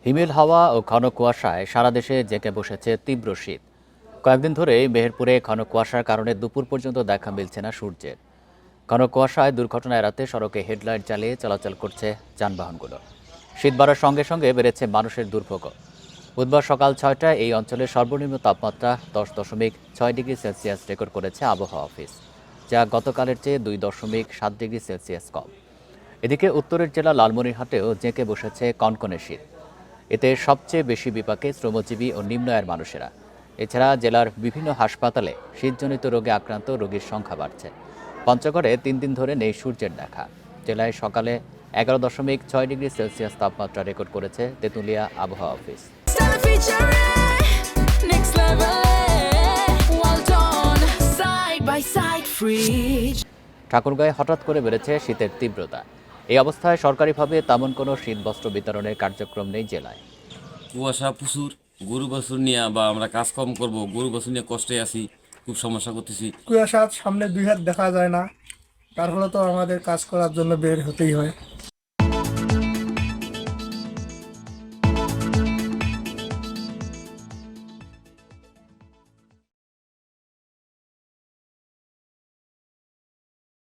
হিমেল হাওয়া ও ঘন কুয়াশায় সারা দেশে জেঁকে বসেছে তীব্র শীত। কয়েকদিন ধরে মেহেরপুরে ঘন কুয়াশার কারণে দুপুর পর্যন্ত দেখা মিলছে না সূর্যের। ঘন কুয়াশায় দুর্ঘটনা এড়াতে সড়কে হেডলাইট জ্বালিয়ে চলাচল করছে যানবাহনগুলো। শীত বাড়ার সঙ্গে সঙ্গে বেড়েছে মানুষের দুর্ভোগও। বুধবার সকাল ৬টায় এই অঞ্চলের সর্বনিম্ন তাপমাত্রা 10.6 ডিগ্রি সেলসিয়াস রেকর্ড করেছে আবহাওয়া অফিস, যা গতকালের চেয়ে 2.7 ডিগ্রি সেলসিয়াস কম। এদিকে উত্তরের জেলা লালমনিরহাটেও জেঁকে বসেছে কনকনে শীত। এতে সবচেয়ে বেশি বিপাকে শ্রমজীবী ও নিম্ন আয়ের মানুষেরা। এছাড়া জেলার বিভিন্ন হাসপাতালে শীতজনিত রোগে আক্রান্ত রোগীর সংখ্যা বাড়ছে। পঞ্চগড়ে 3 দিন ধরে নেই সূর্যের দেখা। জেলায় সকালে 11.6 ডিগ্রি সেলসিয়াস তাপমাত্রা রেকর্ড করেছে তেঁতুলিয়া আবহাওয়া অফিস। ঠাকুরগাঁয়ে হঠাৎ করে বেড়েছে শীতের তীব্রতা। এই অবস্থায় সরকারিভাবে তেমন কোনো শীতবস্ত্র বিতরণের কার্যক্রম নেই জেলায়। কুয়াশা প্রচুর, গরু বাছুর নিয়ে বা আমরা কাজ কম করব, গরু বাছুর নিয়ে কষ্টে আছি, খুব সমস্যা করতেছি। কুয়াশার সামনে 2 হাত দেখা যায় না, তার ফলে তো আমাদের কাজ করার জন্য বের হতেই হয়।